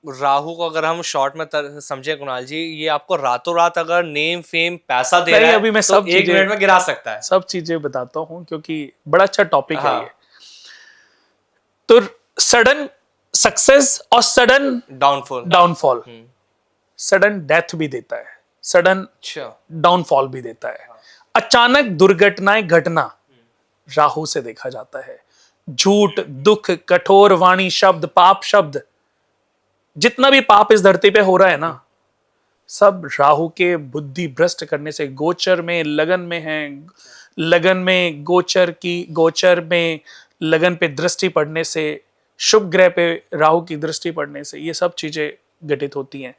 राहु को अगर हम शॉर्ट में समझे कुणाल जी, ये आपको रातों रात अगर नेम फेम पैसा दे नहीं, रहा है अभी मैं तो सब 1 मिनट में गिरा सकता है। सब चीजें बताता हूँ क्योंकि बड़ा अच्छा टॉपिक है ये। हाँ। तो सडन सक्सेस और sudden downfall. Downfall, sudden death भी देता है, सडन अच्छा। डाउनफॉल भी देता है। अचानक दुर्घटनाएं घटना राहु से देखा जाता है। झूठ, दुख, कठोर वाणी शब्द, पाप शब्द, जितना भी पाप इस धरती पे हो रहा है ना, सब राहु के बुद्धि भ्रष्ट करने से। गोचर में लगन में है, लगन में गोचर में लगन पे दृष्टि पड़ने से, शुभ ग्रह पे राहु की दृष्टि पड़ने से ये सब चीजें घटित होती हैं।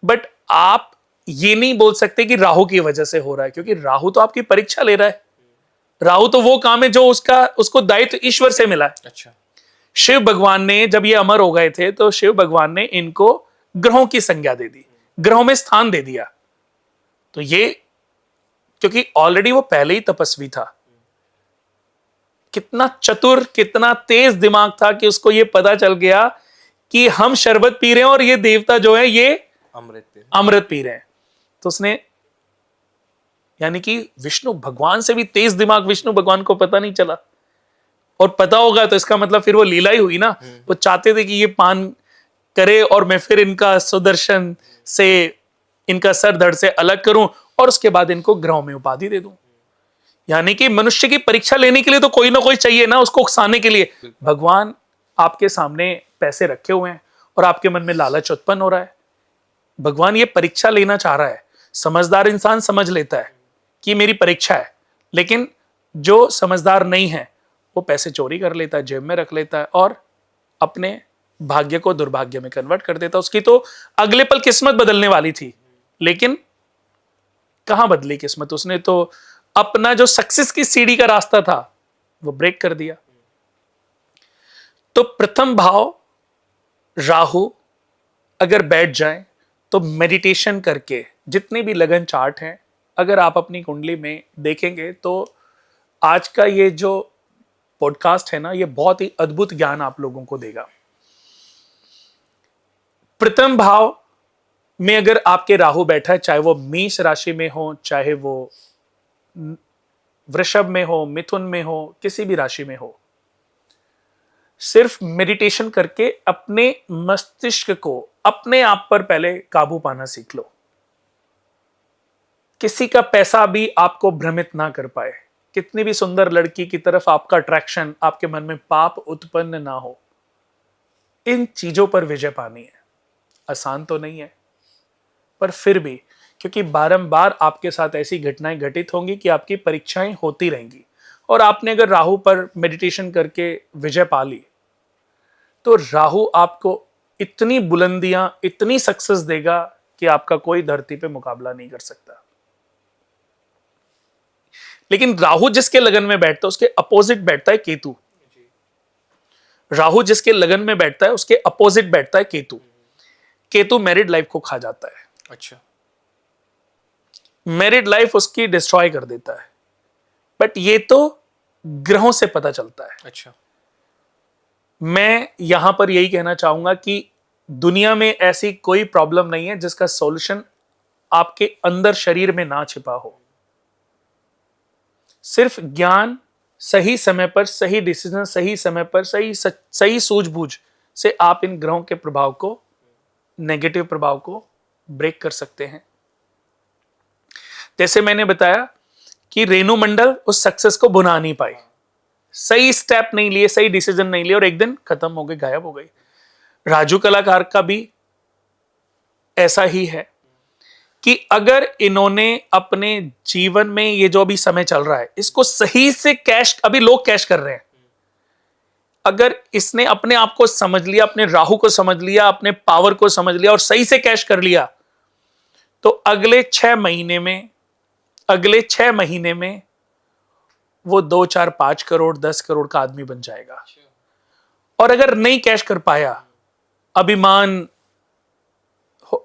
बट आप ये नहीं बोल सकते कि राहु की वजह से हो रहा है, क्योंकि राहु तो आपकी परीक्षा ले रहा है। राहु तो वो काम है जो उसको दायित्व ईश्वर से मिला है। अच्छा। शिव भगवान ने जब ये अमर हो गए थे तो शिव भगवान ने इनको ग्रहों की संज्ञा दे दी, ग्रहों में स्थान दे दिया। तो ये क्योंकि ऑलरेडी वो पहले ही तपस्वी था, कितना चतुर, कितना तेज दिमाग था कि उसको ये पता चल गया कि हम शरबत पी रहे हैं और ये देवता जो है ये अमृत पी रहे हैं। तो उसने, यानी कि विष्णु भगवान से भी तेज दिमाग विष्णु भगवान को पता नहीं चला, और पता होगा तो इसका मतलब फिर वो लीला ही हुई ना। वो चाहते थे कि ये पान करे और मैं फिर इनका सुदर्शन से इनका सर धड़ से अलग करूं और उसके बाद इनको ग्रहों में उपाधि दे दूं। यानी कि मनुष्य की परीक्षा लेने के लिए तो कोई ना कोई चाहिए ना, उसको उकसाने के लिए। भगवान आपके सामने पैसे रखे हुए हैं और आपके मन में लालच उत्पन्न हो रहा है। भगवान ये परीक्षा लेना चाह रहा है। समझदार इंसान समझ लेता है कि मेरी परीक्षा है, लेकिन जो समझदार नहीं है वो पैसे चोरी कर लेता है, जेब में रख लेता है और अपने भाग्य को दुर्भाग्य में कन्वर्ट कर देता। उसकी तो अगले पल किस्मत बदलने वाली थी, लेकिन कहां बदली किस्मत, उसने तो अपना जो सक्सेस की सीढ़ी का रास्ता था वो ब्रेक कर दिया। तो प्रथम भाव राहु अगर बैठ जाए तो मेडिटेशन करके, जितने भी लगन चार्ट हैं अगर आप अपनी कुंडली में देखेंगे तो आज का ये जो पॉडकास्ट है ना, ये बहुत ही अद्भुत ज्ञान आप लोगों को देगा। प्रथम भाव में अगर आपके राहु बैठा है, चाहे वो मेष राशि में हो, चाहे वो वृषभ में हो, मिथुन में हो, किसी भी राशि में हो, सिर्फ मेडिटेशन करके अपने मस्तिष्क को अपने आप पर पहले काबू पाना सीख लो। किसी का पैसा भी आपको भ्रमित ना कर पाए, कितनी भी सुंदर लड़की की तरफ आपका अट्रैक्शन, आपके मन में पाप उत्पन्न ना हो। इन चीजों पर विजय पानी है। आसान तो नहीं है, पर फिर भी, क्योंकि बारंबार आपके साथ ऐसी घटनाएं घटित होंगी कि आपकी परीक्षाएं होती रहेंगी, और आपने अगर राहु पर मेडिटेशन करके विजय पा ली तो राहु आपको इतनी बुलंदियां, इतनी सक्सेस देगा कि आपका कोई धरती पे मुकाबला नहीं कर सकता। लेकिन राहु जिसके लगन में बैठता है उसके अपोजिट बैठता है केतु। राहु जिसके लगन में बैठता है उसके अपोजिट बैठता है केतु। केतु मैरिड लाइफ को खा जाता है। अच्छा। मैरिड लाइफ उसकी डिस्ट्रॉय कर देता है। बट ये तो ग्रहों से पता चलता है। अच्छा। मैं यहां पर यही कहना चाहूंगा कि दुनिया में ऐसी कोई प्रॉब्लम नहीं है जिसका सॉल्यूशन आपके अंदर शरीर में ना छिपा हो। सिर्फ ज्ञान, सही समय पर सही डिसीजन, सही समय पर सही सूझबूझ से आप इन ग्रहों के प्रभाव को, नेगेटिव प्रभाव को ब्रेक कर सकते हैं। जैसे मैंने बताया कि रेणु मंडल उस सक्सेस को बुना नहीं पाई, सही स्टेप नहीं लिए, सही डिसीजन नहीं लिए और एक दिन खत्म हो गई, गायब हो गई। राजू कलाकार का भी ऐसा ही है कि अगर इन्होंने अपने जीवन में ये जो अभी समय चल रहा है इसको सही से कैश, अभी लोग कैश कर रहे हैं, अगर इसने अपने आप को समझ लिया, अपने राहु को समझ लिया, अपने पावर को समझ लिया और सही से कैश कर लिया, तो अगले 6 महीने में वो 2, 4, 5 करोड़ 10 करोड़ का आदमी बन जाएगा। और अगर नहीं कैश कर पाया, अभिमान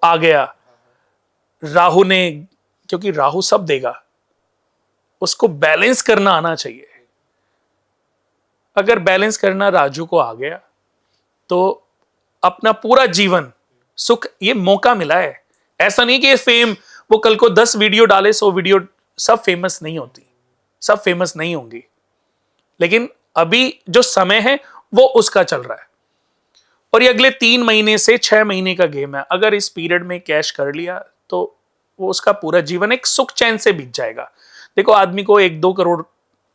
आ गया, राहु ने, क्योंकि राहु सब देगा, उसको बैलेंस करना आना चाहिए। अगर बैलेंस करना राजू को आ गया तो अपना पूरा जीवन सुख, ये मौका मिला है। ऐसा नहीं कि ये फेम, वो कल को 10 वीडियो डाले, 100 वीडियो, सब फेमस नहीं होती, सब फेमस नहीं होंगी, लेकिन अभी जो समय है वो उसका चल रहा है। और ये अगले 3 महीने से 6 महीने का गेम है। अगर इस पीरियड में कैश कर लिया तो वो उसका पूरा जीवन एक सुख चैन से बीत जाएगा। देखो, आदमी को 1-2 करोड़,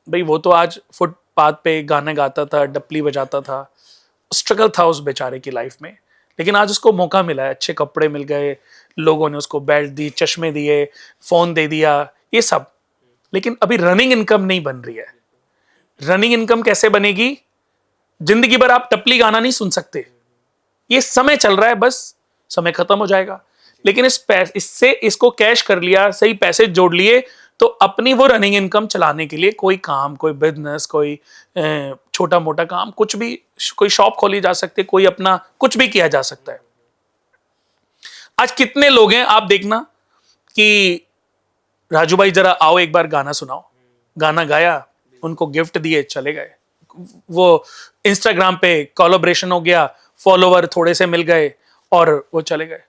भाई वो तो आज फुटपाथ पे गाने गाता था, डपली बजाता था, स्ट्रगल था उस बेचारे की लाइफ में, लेकिन आज उसको मौका मिला है, अच्छे कपड़े मिल गए, लोगों ने उसको बेल्ट दी, चश्मे दिए, फोन दे दिया, ये सब। लेकिन अभी रनिंग इनकम नहीं बन रही है। रनिंग इनकम कैसे बनेगी? जिंदगी भर आप टपली गाना नहीं सुन सकते, ये समय चल रहा है, बस समय खत्म हो जाएगा। लेकिन इससे इसको कैश कर लिया, सही पैसे जोड़ लिए, तो अपनी वो रनिंग इनकम चलाने के लिए कोई काम, कोई बिजनेस, कोई छोटा मोटा काम, कुछ भी, कोई शॉप खोली जा सकती है, कोई अपना कुछ भी किया जा सकता है। आज कितने लोग हैं आप देखना कि राजू भाई जरा आओ एक बार गाना सुनाओ, गाना गाया, उनको गिफ्ट दिए, चले गए। वो इंस्टाग्राम पे कोलैबोरेशन हो गया, फॉलोवर थोड़े से मिल गए और वो चले गए।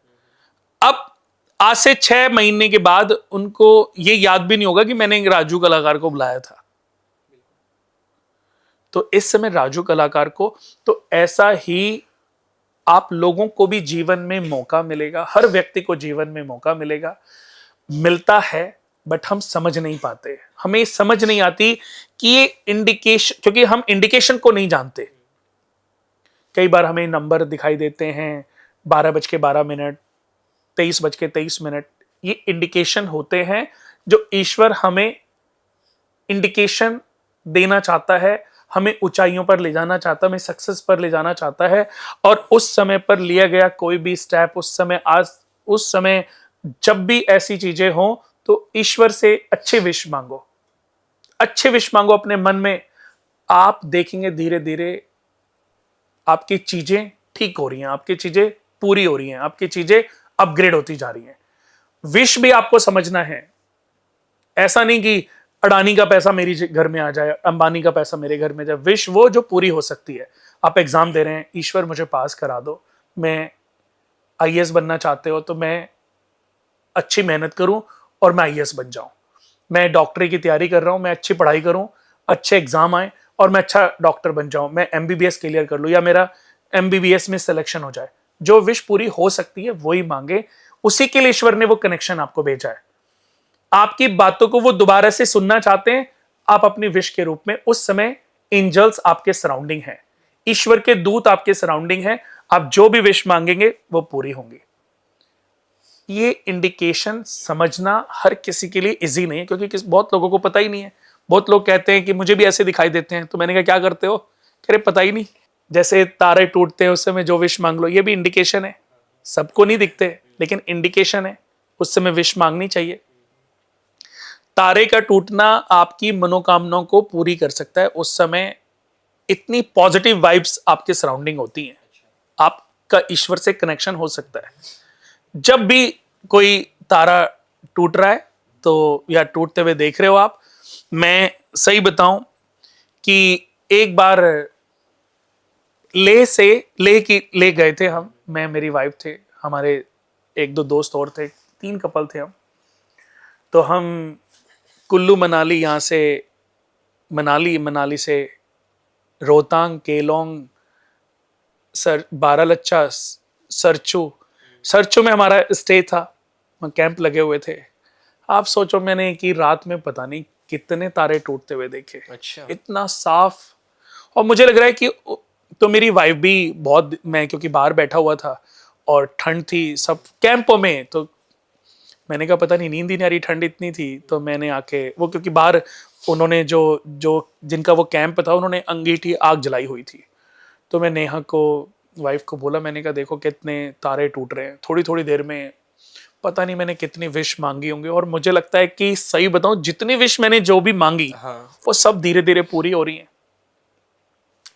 अब आज से 6 महीने के बाद उनको ये याद भी नहीं होगा कि मैंने एक राजू कलाकार को बुलाया था। तो इस समय राजू कलाकार को, तो ऐसा ही आप लोगों को भी जीवन में मौका मिलेगा, हर व्यक्ति को जीवन में मौका मिलेगा, मिलता है, बट हम समझ नहीं पाते, हमें समझ नहीं आती कि ये इंडिकेशन, क्योंकि हम इंडिकेशन को नहीं जानते। कई बार हमें नंबर दिखाई देते हैं 12:12, 23:23, ये इंडिकेशन होते हैं जो ईश्वर हमें इंडिकेशन देना चाहता है, हमें ऊंचाइयों पर ले जाना चाहता है, हमें सक्सेस पर ले जाना चाहता है। और उस समय पर लिया गया कोई भी स्टेप, उस समय जब भी ऐसी चीजें हों, तो ईश्वर से अच्छे विश मांगो, अच्छे विश मांगो अपने मन में। आप देखेंगे धीरे धीरे आपकी चीजें ठीक हो रही हैं, आपकी चीजें पूरी हो रही हैं, आपकी चीजें अपग्रेड होती जा रही हैं। विश भी आपको समझना है, ऐसा नहीं कि अडानी का पैसा मेरी घर में आ जाए, अंबानी का पैसा मेरे घर में जाए। विश वो जो पूरी हो सकती है। आप एग्जाम दे रहे हैं, ईश्वर मुझे पास करा दो, मैं आईएएस बनना चाहते हो तो मैं अच्छी मेहनत करूं और मैं आईएएस बन जाऊं। मैं डॉक्टरी की तैयारी कर रहा हूं, मैं अच्छी पढ़ाई करूं, अच्छे एग्जाम आए और मैं अच्छा डॉक्टर बन जाऊं, मैं एमबीबीएस क्लियर कर लूं या मेरा एमबीबीएस में सिलेक्शन हो जाए। जो विश पूरी हो सकती है वही मांगे, उसी के लिए ईश्वर ने वो कनेक्शन आपको भेजा है। आपकी बातों को वो दोबारा से सुनना चाहते हैं, आप अपनी विश के रूप में, उस समय एंजल्स आपके सराउंडिंग हैं, ईश्वर के दूत आपके सराउंडिंग हैं, आप जो भी विश मांगेंगे वो पूरी होंगी। ये इंडिकेशन समझना हर किसी के लिए इजी नहीं है, क्योंकि बहुत लोगों को पता ही नहीं है। बहुत लोग कहते हैं कि मुझे भी ऐसे दिखाई देते हैं, तो मैंने कहा क्या करते हो? कह रहे पता ही नहीं। जैसे तारे टूटते हैं उस समय जो विश मांग लो, ये भी इंडिकेशन है। सबको नहीं दिखते लेकिन इंडिकेशन है, उस समय विश मांगनी चाहिए। तारे का टूटना आपकी मनोकामनाओं को पूरी कर सकता है। उस समय इतनी पॉजिटिव वाइब्स आपके सराउंडिंग होती हैं, आपका ईश्वर से कनेक्शन हो सकता है। जब भी कोई तारा टूट रहा है तो, या टूटते हुए देख रहे हो आप, मैं सही बताऊं कि एक बार ले गए थे हम, मैं, मेरी वाइफ थे, हमारे 1-2 दोस्त और थे, 3 कपल थे हम। तो हम कुल्लू मनाली, यहाँ से मनाली से रोहतांग, केलोंग, बारालच्चा, सरचू में हमारा स्टे था, वहाँ कैंप लगे हुए थे। आप सोचो, मैंने कि रात में पता नहीं कितने तारे टूटते हुए देखे। अच्छा। इतना साफ। और मुझे लग रहा है कि तो मेरी वाइफ भी बहुत, मैं क्योंकि बाहर बैठा हुआ था और ठंड थी सब कैंपों में, तो मैंने कहा पता नहीं, नींद ही नहीं आ रही, ठंड इतनी थी। तो मैंने आके वो, क्योंकि बाहर उन्होंने जो जिनका वो कैंप था, उन्होंने अंगीठी आग जलाई हुई थी। तो मैं नेहा को, वाइफ को बोला, मैंने कहा देखो कितने तारे टूट रहे हैं। थोड़ी थोड़ी देर में पता नहीं मैंने कितनी विश मांगी होंगी, और मुझे लगता है कि सही बताऊं, जितनी विश मैंने जो भी मांगी, वो सब धीरे धीरे पूरी हो रही है।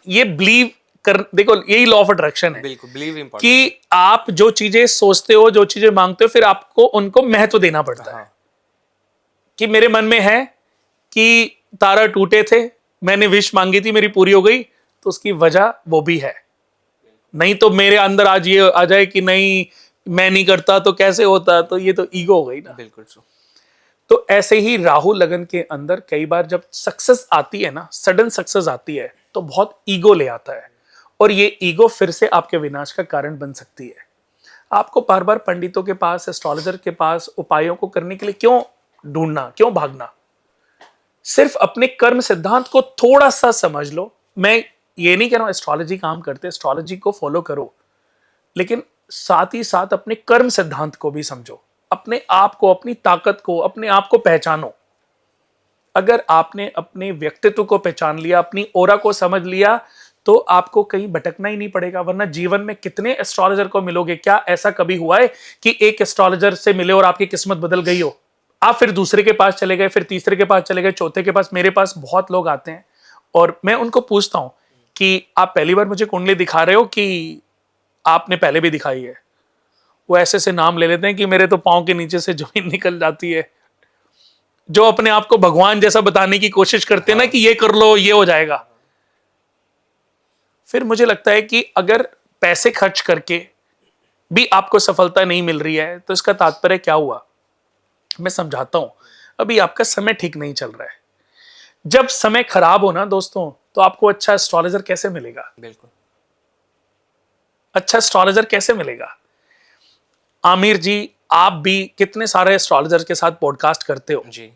ये बिलीव कर, देखो यही लॉ ऑफ अट्रैक्शन है। बिल्कुल, बिलीव इंपॉर्टेंट कि आप जो चीजें सोचते हो, जो चीजें मांगते हो, फिर आपको उनको महत्व देना पड़ता है। कि मेरे मन में है कि तारा टूटे थे, मैंने विश मांगी थी, मेरी पूरी हो गई, तो उसकी वजह वो भी है। नहीं तो मेरे अंदर आज ये आ जाए कि नहीं, मैं नहीं करता तो कैसे होता, तो ये तो ईगो हो गई ना। बिल्कुल ट्रू। तो ऐसे ही राहु लगन के अंदर कई बार जब सक्सेस आती है ना, सडन सक्सेस आती है, तो बहुत ईगो ले आता है, और ये ईगो फिर से आपके विनाश का कारण बन सकती है। आपको बार बार पंडितों के पास, एस्ट्रोलॉजर के पास उपायों को करने के लिए क्यों ढूंढना, क्यों भागना? सिर्फ अपने कर्म सिद्धांत को थोड़ा सा समझ लो। मैं ये नहीं कह रहा हूं एस्ट्रोलॉजी काम करते, एस्ट्रोलॉजी को फॉलो करो, लेकिन साथ ही साथ अपने कर्म सिद्धांत को भी समझो, अपने आप को, अपनी ताकत को, अपने आप को पहचानो। अगर आपने अपने व्यक्तित्व को पहचान लिया, अपनी ओरा को समझ लिया, तो आपको कहीं भटकना ही नहीं पड़ेगा। वरना जीवन में कितने एस्ट्रोलॉजर को मिलोगे? क्या ऐसा कभी हुआ है कि एक एस्ट्रोलॉजर से मिले और आपकी किस्मत बदल गई हो? आप फिर दूसरे के पास चले गए, फिर तीसरे के पास चले गए, चौथे के पास। मेरे पास बहुत लोग आते हैं और मैं उनको पूछता हूं कि आप पहली बार मुझे कुंडली दिखा रहे हो कि आपने पहले भी दिखाई है? वो ऐसे से नाम ले लेते हैं कि मेरे तो पांव के नीचे से जमीन निकल जाती है। जो अपने आप को भगवान जैसा बताने की कोशिश करते हैं ना कि ये कर लो, ये हो जाएगा। फिर मुझे लगता है कि अगर पैसे खर्च करके भी आपको सफलता नहीं मिल रही है, तो इसका तात्पर्य क्या हुआ? मैं समझाता हूं। अभी आपका समय ठीक नहीं चल रहा है। जब समय खराब हो ना दोस्तों, तो आपको अच्छा एस्ट्रोलॉजर कैसे मिलेगा? बिल्कुल। अच्छा एस्ट्रोलॉजर कैसे मिलेगा? आमिर जी, आप भी कितने सारे एस्ट्रोलॉजर के साथ पॉडकास्ट करते हो जी।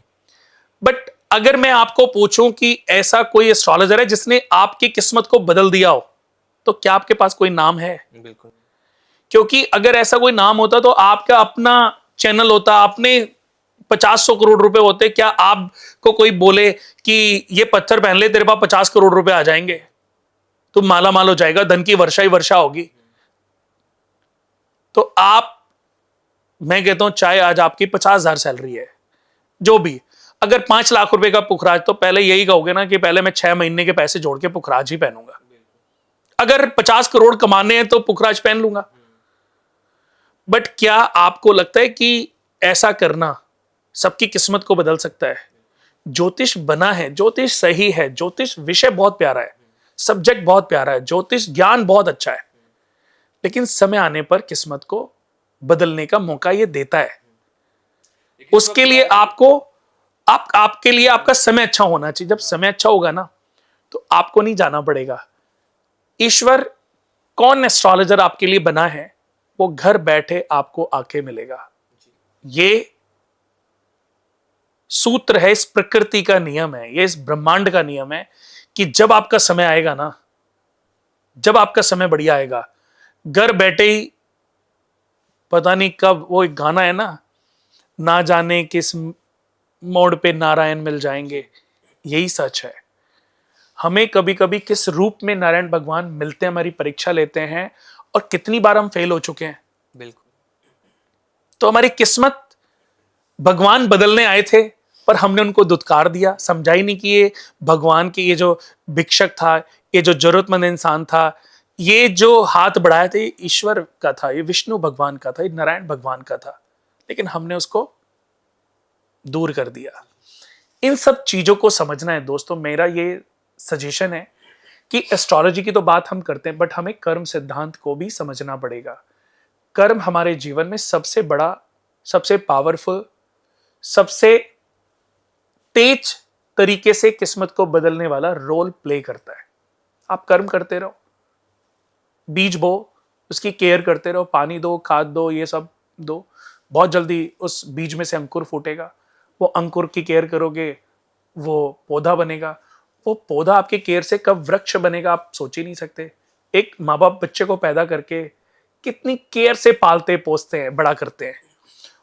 बट अगर मैं आपको पूछूं कि ऐसा कोई एस्ट्रोलॉजर है जिसने आपकी किस्मत को बदल दिया हो, तो क्या आपके पास कोई नाम है? बिल्कुल। क्योंकि अगर ऐसा कोई नाम होता तो आपका अपना चैनल होता, आपने 50-100 करोड़ रुपए होते। क्या आपको कोई बोले कि ये पत्थर पहन ले, तेरे पास 50 करोड़ रुपए आ जाएंगे, तुम माला माल हो जाएगा, धन की वर्षा ही वर्षा होगी? तो आप, मैं कहता हूं चाहे आज आपकी 50,000 सैलरी है, जो भी, अगर 5 लाख रुपए का पुखराज, तो पहले यही कहोगे ना कि पहले मैं 6 महीने के पैसे जोड़ के पुखराज ही पहनूंगा। अगर 50 करोड़ कमाने हैं तो पुखराज पहन लूंगा। बट क्या आपको लगता है कि ऐसा करना सबकी किस्मत को बदल सकता है? ज्योतिष बना है, ज्योतिष सही है, ज्योतिष विषय बहुत प्यारा है, सब्जेक्ट बहुत प्यारा है, ज्योतिष ज्ञान बहुत अच्छा है, लेकिन समय आने पर किस्मत को बदलने का मौका ये देता है। उसके लिए आपके लिए आपका समय अच्छा होना चाहिए। जब समय अच्छा होगा ना, तो आपको नहीं जाना पड़ेगा। ईश्वर, कौन एस्ट्रोलॉजर आपके लिए बना है, वो घर बैठे आपको आके मिलेगा। ये सूत्र है, इस प्रकृति का नियम है, ये इस ब्रह्मांड का नियम है कि जब आपका समय आएगा ना, जब आपका समय बढ़िया आएगा, घर बैठे ही, पता नहीं कब, वो एक गाना है ना जाने किस मोड़ पे नारायण मिल जाएंगे। यही सच है। हमें कभी कभी किस रूप में नारायण भगवान मिलते हैं, हमारी परीक्षा लेते हैं, और कितनी बार हम फेल हो चुके हैं। बिल्कुल। तो हमारी किस्मत भगवान बदलने आए थे, पर हमने उनको दुत्कार दिया, समझा ही नहीं कि ये भगवान के, ये जो भिक्षक था, ये जो जरूरतमंद इंसान था, ये जो हाथ बढ़ाया था, ये ईश्वर का था, ये विष्णु भगवान का था, ये नारायण भगवान का था, लेकिन हमने उसको दूर कर दिया। इन सब चीजों को समझना है दोस्तों। मेरा ये सजेशन है कि एस्ट्रोलॉजी की तो बात हम करते हैं, बट हमें कर्म सिद्धांत को भी समझना पड़ेगा। कर्म हमारे जीवन में सबसे बड़ा, सबसे पावरफुल, सबसे तेज तरीके से किस्मत को बदलने वाला रोल प्ले करता है। आप कर्म करते रहो, बीज बो, उसकी केयर करते रहो, पानी दो, खाद दो, ये सब दो, बहुत जल्दी उस बीज में से अंकुर फूटेगा। वो अंकुर की केयर करोगे, वो पौधा बनेगा। वो पौधा आपके केयर से कब वृक्ष बनेगा आप सोच ही नहीं सकते। एक माँ बाप बच्चे को पैदा करके कितनी केयर से पालते पोसते हैं, बड़ा करते हैं,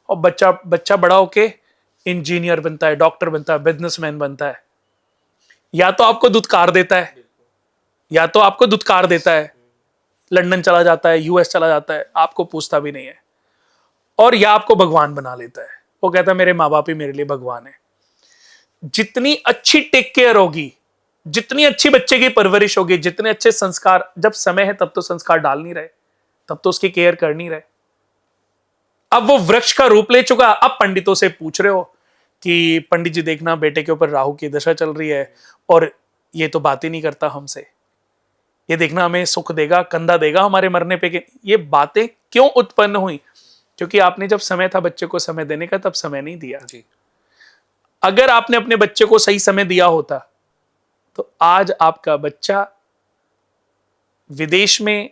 और बच्चा बड़ा होके इंजीनियर बनता है, डॉक्टर बनता है, बिजनेसमैन बनता है। या तो आपको दुत्कार देता है, या तो आपको दुत्कार देता है, लंदन चला जाता है, यूएस चला जाता है, आपको पूछता भी नहीं है, और या आपको भगवान बना लेता है। वो कहता है मेरे माँ बाप ही मेरे लिए भगवान है। जितनी अच्छी टेक केयर होगी, जितनी अच्छी बच्चे की परवरिश होगी, जितने अच्छे संस्कार, जब समय है तब तो संस्कार डाल नहीं रहे, तब तो उसकी केयर कर नहीं रहे। अब वो वृक्ष का रूप ले चुका। अब पंडितों से पूछ रहे हो कि पंडित जी देखना, बेटे के ऊपर राहु की दशा चल रही है और ये तो बात ही नहीं करता हमसे, ये देखना हमें सुख देगा, कंधा देगा हमारे मरने पे। ये बातें क्यों उत्पन्न हुई? क्योंकि आपने जब समय था बच्चे को समय देने का, तब समय नहीं दिया जी। अगर आपने अपने बच्चे को सही समय दिया होता तो आज आपका बच्चा विदेश में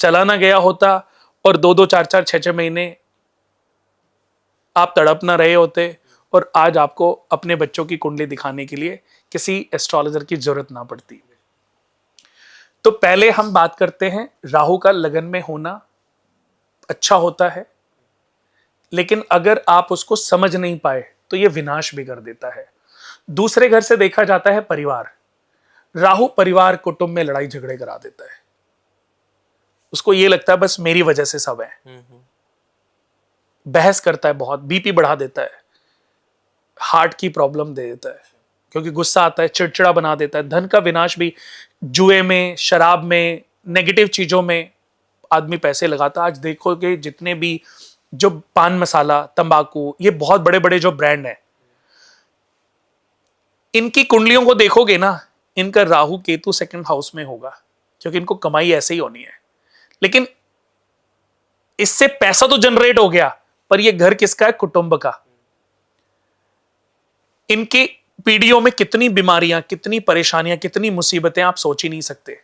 चला ना गया होता और 2-2, 4-4, 6-6 महीने आप तड़प ना रहे होते, और आज आपको अपने बच्चों की कुंडली दिखाने के लिए किसी एस्ट्रोलॉजर की जरूरत ना पड़ती। तो पहले हम बात करते हैं, राहु का लगन में होना अच्छा होता है, लेकिन अगर आप उसको समझ नहीं पाए तो यह विनाश भी कर देता है। दूसरे घर से देखा जाता है परिवार। राहु परिवार कुटुंब में लड़ाई झगड़े करा देता है। उसको यह लगता है बस मेरी वजह से सब है। बहस करता है बहुत, बीपी बढ़ा देता है, हार्ट की प्रॉब्लम दे देता है, क्योंकि गुस्सा आता है, चिड़चिड़ा बना देता है। धन का विनाश भी, जुए में, शराब में, नेगेटिव चीजों में आदमी पैसे लगाता है। आज देखोगे जितने भी जो पान मसाला, तंबाकू, ये बहुत बड़े बड़े जो ब्रांड हैं, इनकी कुंडलियों को देखोगे ना, इनका राहु केतु सेकंड हाउस में होगा, क्योंकि इनको कमाई ऐसे ही होनी है। लेकिन इससे पैसा तो जनरेट हो गया, पर यह घर किसका है? कुटुंब का। इनकी पीढ़ियों में कितनी बीमारियां, कितनी परेशानियां, कितनी मुसीबतें आप सोच ही नहीं सकते।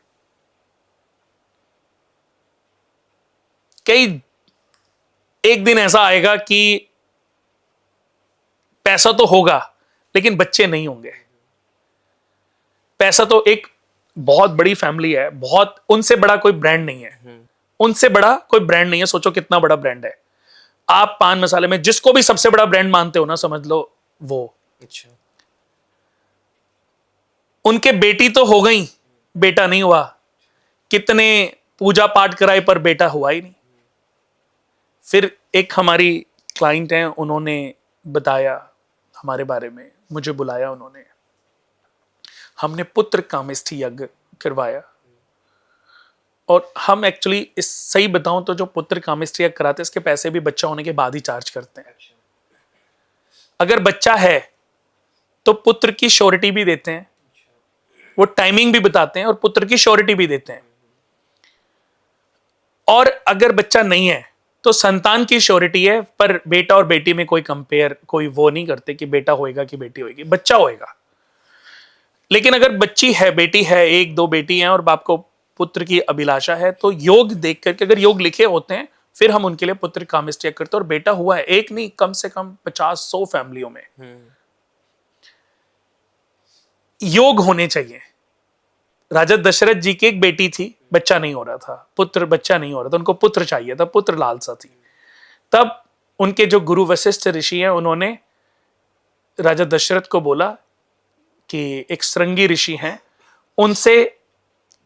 कई एक दिन ऐसा आएगा कि पैसा तो होगा लेकिन बच्चे नहीं होंगे। पैसा तो एक बहुत बड़ी फैमिली है, बहुत, उनसे बड़ा कोई ब्रांड नहीं है, उनसे बड़ा कोई ब्रांड नहीं है। सोचो कितना बड़ा ब्रांड है। आप पान मसाले में जिसको भी सबसे बड़ा ब्रांड मानते हो ना, समझ लो वो। अच्छा, उनके बेटी तो हो गई, बेटा नहीं हुआ। कितने पूजा पाठ कराए पर बेटा हुआ ही नहीं। फिर एक हमारी क्लाइंट है, उन्होंने बताया हमारे बारे में, मुझे बुलाया उन्होंने, हमने पुत्र कामेष्ठी यज्ञ करवाया। और हम एक्चुअली, इस सही बताऊं तो जो पुत्र कामेष्ठी यज्ञ कराते हैं, इसके पैसे भी बच्चा होने के बाद ही चार्ज करते हैं। अगर बच्चा है तो पुत्र की श्योरिटी भी देते हैं, वो टाइमिंग भी बताते हैं और पुत्र की श्योरिटी भी देते हैं। और अगर बच्चा नहीं है तो संतान की श्योरिटी है, पर बेटा और बेटी में कोई कंपेयर, कोई वो नहीं करते कि बेटा होएगा कि बेटी होएगी, बच्चा होएगा। लेकिन अगर बच्ची है, बेटी है, 1-2 बेटी हैं और बाप को पुत्र की अभिलाषा है, तो योग देख करके, अगर योग लिखे होते हैं, फिर हम उनके लिए पुत्र कामेष्ठी करते हैं। और बेटा हुआ है, एक नहीं, कम से कम 50-100 फैमिलियों में योग होने चाहिए। राजा दशरथ जी की एक बेटी थी, बच्चा नहीं हो रहा था, बच्चा नहीं हो रहा था, उनको पुत्र चाहिए था, पुत्र लालसा थी। तब उनके जो गुरु वशिष्ठ ऋषि हैं, उन्होंने राजा दशरथ को बोला कि एक श्रृंगी ऋषि हैं, उनसे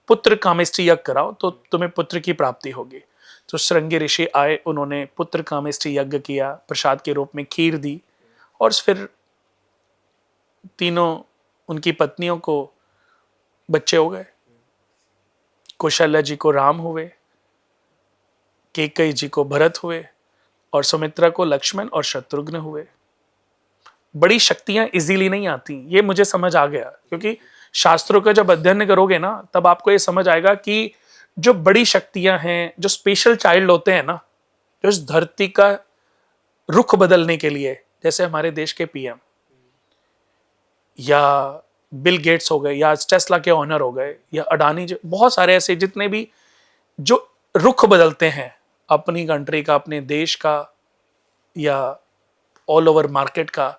पुत्र कामेष्ठी यज्ञ कराओ तो तुम्हें पुत्र की प्राप्ति होगी। तो श्रृंगी ऋषि आए, उन्होंने पुत्र कामेष्ठी यज्ञ किया, प्रसाद के रूप में खीर दी, और फिर तीनों उनकी पत्नियों को बच्चे हो गए। कौशल्या जी को राम हुए, कैकेयी जी को भरत हुए, और सुमित्रा को लक्ष्मण और शत्रुघ्न हुए। बड़ी शक्तियां इजीली नहीं आती, ये मुझे समझ आ गया, क्योंकि शास्त्रों का जब अध्ययन करोगे ना, तब आपको ये समझ आएगा कि जो बड़ी शक्तियां हैं, जो स्पेशल चाइल्ड होते हैं ना, जो इस धरती का रुख बदलने के लिए, जैसे हमारे देश के पीएम या बिल गेट्स हो गए, या टेस्ला के ओनर हो गए, या अडानी, जो बहुत सारे ऐसे जितने भी जो रुख बदलते हैं अपनी कंट्री का, अपने देश का, या ऑल ओवर मार्केट का,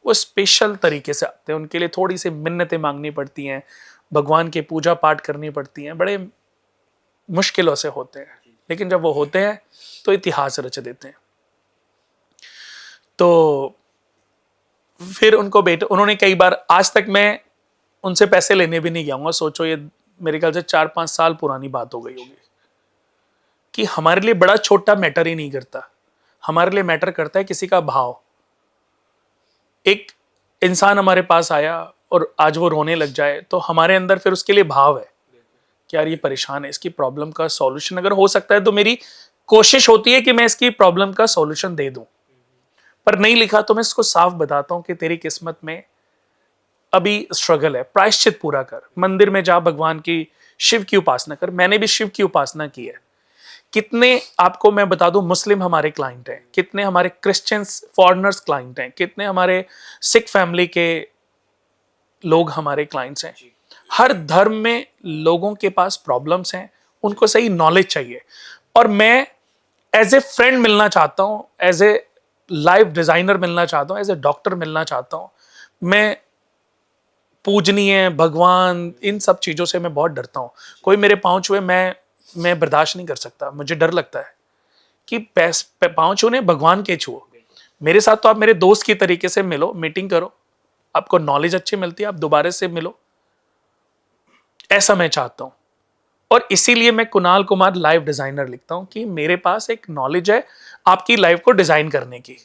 वो स्पेशल तरीके से आते हैं। उनके लिए थोड़ी सी मिन्नतें मांगनी पड़ती हैं, भगवान की पूजा पाठ करनी पड़ती हैं, बड़े मुश्किलों से होते हैं, लेकिन जब वो होते हैं तो इतिहास रच देते हैं। तो फिर उनको बेटे, उन्होंने कई बार, आज तक मैं उनसे पैसे लेने भी नहीं गया। सोचो, ये मेरे ख्याल से 4-5 साल पुरानी बात हो गई होगी, कि हमारे लिए बड़ा छोटा मैटर ही नहीं करता, हमारे लिए मैटर करता है किसी का भाव। एक इंसान हमारे पास आया और आज वो रोने लग जाए, तो हमारे अंदर फिर उसके लिए भाव है कि यार ये परेशान है, इसकी प्रॉब्लम का सॉल्यूशन अगर हो सकता है तो मेरी कोशिश होती है कि मैं इसकी प्रॉब्लम का सॉल्यूशन दे दूं। पर नहीं लिखा तो मैं इसको साफ बताता हूं कि तेरी किस्मत में अभी स्ट्रगल है, प्रायश्चित पूरा कर, मंदिर में जा, भगवान की शिव की उपासना कर। मैंने भी शिव की उपासना की है। कितने आपको मैं बता दूं, मुस्लिम हमारे क्लाइंट हैं, कितने हमारे क्रिश्चियंस फॉरेनर्स क्लाइंट हैं, कितने हमारे सिख फैमिली के लोग हमारे क्लाइंट्स हैं। हर धर्म में लोगों के पास प्रॉब्लम्स हैं, उनको सही नॉलेज चाहिए। और मैं एज ए फ्रेंड मिलना चाहता हूं, एज ए लाइफ डिजाइनर मिलना चाहता हूं, एज ए डॉक्टर मिलना चाहता हूं। मैं पूजनीय, भगवान, इन सब चीजों से मैं बहुत डरता हूं। कोई मेरे पांव छुए, मैं बर्दाश्त नहीं कर सकता। मुझे डर लगता है कि पांव छूने, भगवान के छुओ। मेरे साथ तो आप मेरे दोस्त की तरीके से मिलो, मीटिंग करो, आपको नॉलेज अच्छी मिलती है, आप दोबारा से मिलो, ऐसा मैं चाहता हूं। और इसीलिए मैं कुणाल कुमार लाइफ डिजाइनर लिखता हूं कि मेरे पास एक नॉलेज है आपकी लाइफ को डिजाइन करने की।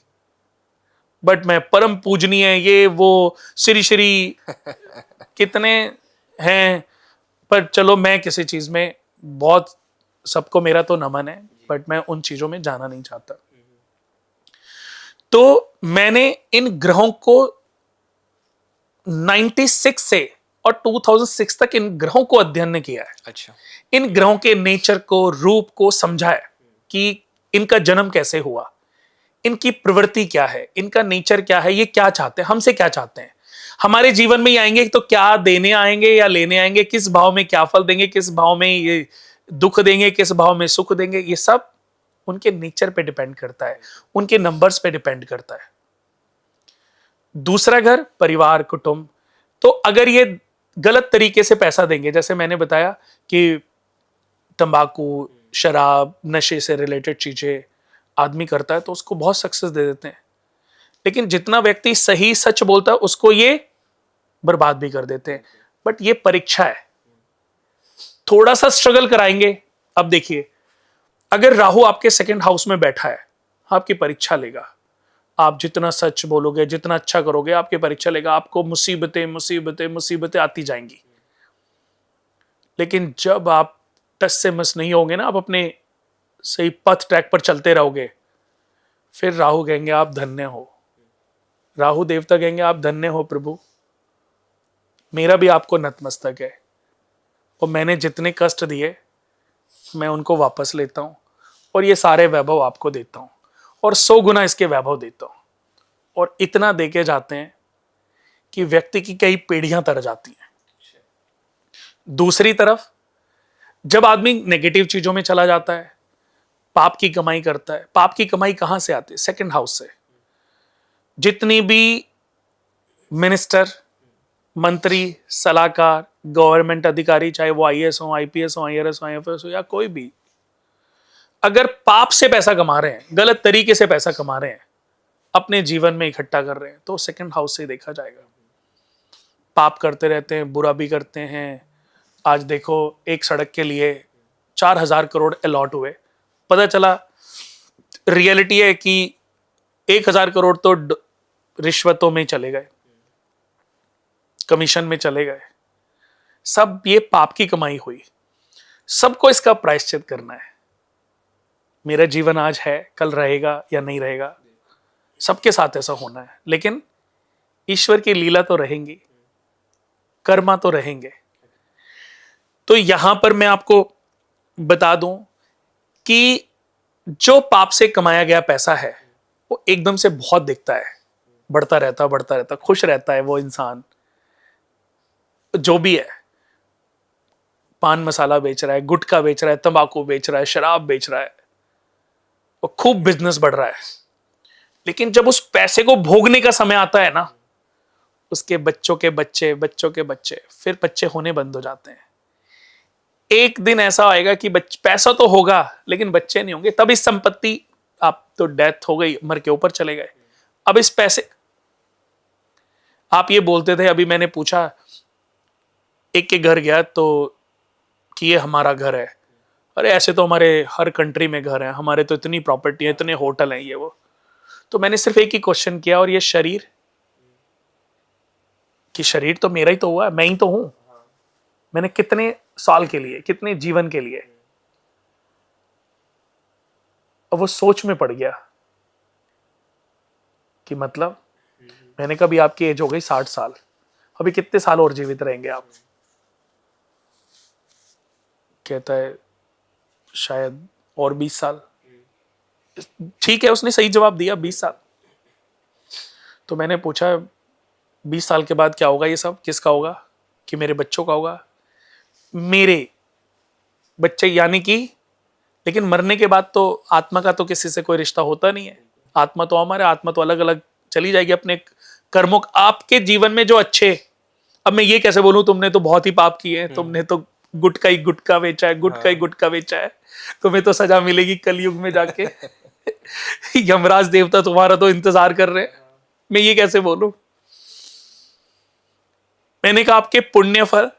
बट मैं परम पूजनीय, ये वो श्री श्री कितने हैं, पर चलो, मैं किसी चीज में बहुत, सबको मेरा तो नमन है, बट मैं उन चीजों में जाना नहीं चाहता। तो मैंने इन ग्रहों को 96 से और 2006 तक इन ग्रहों को अध्ययन किया है। अच्छा। इन ग्रहों के नेचर को, रूप को समझा है कि इनका जन्म कैसे हुआ, इनकी प्रवृत्ति क्या है, इनका नेचर क्या है, ये क्या चाहते हैं, हमसे क्या चाहते हैं, हमारे जीवन में ये आएंगे तो क्या देने आएंगे या लेने आएंगे, किस भाव में क्या फल देंगे, किस भाव में ये दुख देंगे, किस भाव में सुख देंगे, ये सब उनके नेचर पे डिपेंड करता है, उनके नंबर्स पे डिपेंड करता है। दूसरा घर, परिवार, कुटुंब। तो अगर ये गलत तरीके से पैसा देंगे, जैसे मैंने बताया कि तंबाकू, शराब, नशे से रिलेटेड चीजें आदमी करता है, तो उसको बहुत सक्सेस दे देते हैं। लेकिन जितना व्यक्ति सही सच बोलता है, उसको ये बर्बाद भी कर देते हैं। बट ये परीक्षा है, थोड़ा सा स्ट्रगल कराएंगे। अब देखिए, अगर राहु आपके सेकंड हाउस में बैठा है, आपकी परीक्षा लेगा। आप जितना सच बोलोगे, जितना अच्छा करोगे, आपकी परीक्षा लेगा। आपको मुसीबतें मुसीबतें मुसीबतें आती जाएंगी। लेकिन जब आप टस से मस नहीं होंगे ना, आप अपने सही पथ, ट्रैक पर चलते रहोगे, फिर राहु कहेंगे आप धन्य हो। राहु देवता कहेंगे आप धन्य हो प्रभु, मेरा भी आपको नतमस्तक है, और मैंने जितने कष्ट दिए मैं उनको वापस लेता हूं, और ये सारे वैभव आपको देता हूं, और 100 गुना इसके वैभव देता हूं। और इतना देके जाते हैं कि व्यक्ति की कई पीढ़ियां तर जाती हैं। दूसरी तरफ, जब आदमी नेगेटिव चीजों में चला जाता है, पाप की कमाई करता है, पाप की कमाई कहां से आती है? सेकंड हाउस से। जितनी भी मिनिस्टर, मंत्री, सलाहकार, गवर्नमेंट अधिकारी, चाहे वो आईएएस हो, आईपीएस हो, आईआरएस हो, आईएफएस हो, या कोई भी, अगर पाप से पैसा कमा रहे हैं, गलत तरीके से पैसा कमा रहे हैं, अपने जीवन में इकट्ठा कर रहे हैं, तो सेकंड हाउस से देखा जाएगा। पाप करते रहते हैं, बुरा भी करते हैं। आज देखो, एक सड़क के लिए 4000 करोड़ अलॉट हुए, पता चला रियलिटी है कि 1000 करोड़ तो रिश्वतों में चले गए, कमीशन में चले गए। सब ये पाप की कमाई हुई। सबको इसका प्रायश्चित करना है। मेरा जीवन आज है, कल रहेगा या नहीं रहेगा, सबके साथ ऐसा होना है। लेकिन ईश्वर की लीला तो रहेंगी, कर्मा तो रहेंगे। तो यहां पर मैं आपको बता दूं कि जो पाप से कमाया गया पैसा है, वो एकदम से बहुत दिखता है, बढ़ता रहता, खुश रहता है वो इंसान, जो भी है। पान मसाला बेच रहा है, गुटखा बेच रहा है, तंबाकू बेच रहा है, शराब बेच रहा है, और खूब बिजनेस बढ़ रहा है। लेकिन जब उस पैसे को भोगने का समय आता है ना, उसके बच्चों के बच्चे फिर बच्चे होने बंद हो जाते हैं। एक दिन ऐसा आएगा कि पैसा तो होगा लेकिन बच्चे नहीं होंगे। तब इस संपत्ति, आप तो डेथ हो गई, मर के ऊपर चले गए। अब इस पैसे, आप ये बोलते थे, अभी मैंने पूछा, एक के घर गया तो कि ये हमारा घर है। अरे ऐसे तो हमारे हर कंट्री में घर है, हमारे तो इतनी प्रॉपर्टी है, इतने होटल हैं, ये वो। तो मैंने सिर्फ एक ही क्वेश्चन किया, और ये शरीर, कि शरीर तो मेरा ही तो हुआ, मैं ही तो हूं। मैंने कितने साल के लिए, कितने जीवन के लिए। अब वो सोच में पड़ गया कि मतलब, मैंने कहा, अभी आपकी एज हो गई 60 साल, अभी कितने साल और जीवित रहेंगे आप? कहता है शायद और 20 साल। ठीक है, उसने सही जवाब दिया, 20 साल। तो मैंने पूछा 20 साल के बाद क्या होगा? ये सब किसका होगा? कि मेरे बच्चों का होगा। मेरे बच्चे यानी कि, लेकिन मरने के बाद तो आत्मा का तो किसी से कोई रिश्ता होता नहीं है। आत्मा तो हमारे, आत्मा तो अलग अलग चली जाएगी अपने कर्मों। आपके जीवन में जो अच्छे, अब मैं ये कैसे बोलूं तुमने तो बहुत ही पाप किए हैं, तुमने तो गुटखा ही गुटखा बेचा है, गुटखा ही गुटखा बेचा है, तुम्हें तो सजा मिलेगी कलयुग में जाके। यमराज देवता तुम्हारा तो इंतजार कर रहे हैं। मैं ये कैसे बोलूं? मैंने कहा आपके पुण्य फल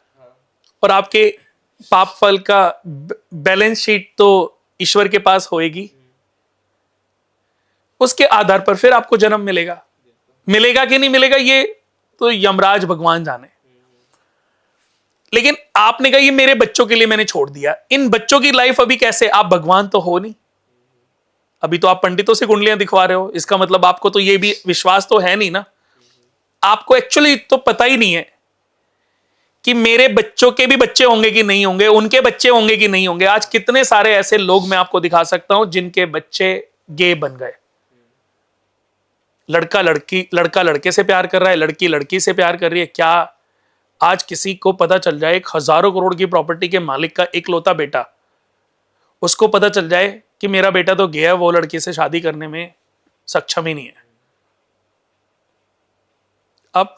और आपके पाप फल का बैलेंस शीट तो ईश्वर के पास होएगी, उसके आधार पर फिर आपको जन्म मिलेगा। मिलेगा कि नहीं मिलेगा ये तो यमराज भगवान जाने। लेकिन आपने कहा ये मेरे बच्चों के लिए मैंने छोड़ दिया। इन बच्चों की लाइफ अभी कैसे? आप भगवान तो हो नहीं, अभी तो आप पंडितों से कुंडलियां दिखवा रहे हो। इसका मतलब आपको तो ये भी विश्वास तो है नहीं ना। आपको एक्चुअली तो पता ही नहीं है कि मेरे बच्चों के भी बच्चे होंगे कि नहीं होंगे, उनके बच्चे होंगे कि नहीं होंगे। आज कितने सारे ऐसे लोग मैं आपको दिखा सकता हूं जिनके बच्चे गे बन गए। लड़का लड़के से प्यार कर रहा है, लड़की लड़की से प्यार कर रही है। क्या आज किसी को पता चल जाए, एक हजारों करोड़ की प्रॉपर्टी के मालिक का इकलौता बेटा, उसको पता चल जाए कि मेरा बेटा तो गया, वो लड़की से शादी करने में सक्षम ही नहीं है। अब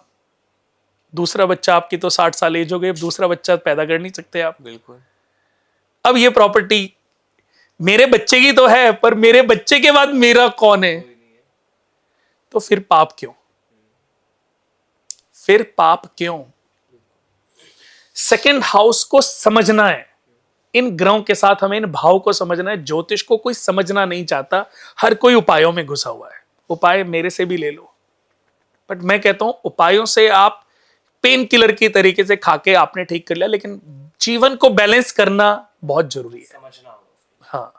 दूसरा बच्चा, आपकी तो 60 साल एज हो गई, अब दूसरा बच्चा पैदा कर नहीं सकते आप। बिल्कुल। अब ये प्रॉपर्टी मेरे बच्चे की तो है, पर मेरे बच्चे के बाद मेरा कौन है? तो फिर पाप क्यों? फिर पाप क्यों? सेकंड हाउस को समझना है। इन ग्रहों के साथ हमें इन भाव को समझना है। ज्योतिष को कोई समझना नहीं चाहता, हर कोई उपायों में घुसा हुआ है। उपाय मेरे से भी ले लो, बट मैं कहता हूं उपायों से आप पेन किलर की तरीके से खाके आपने ठीक कर लिया, लेकिन जीवन को बैलेंस करना बहुत जरूरी है। समझना होगा। हाँ।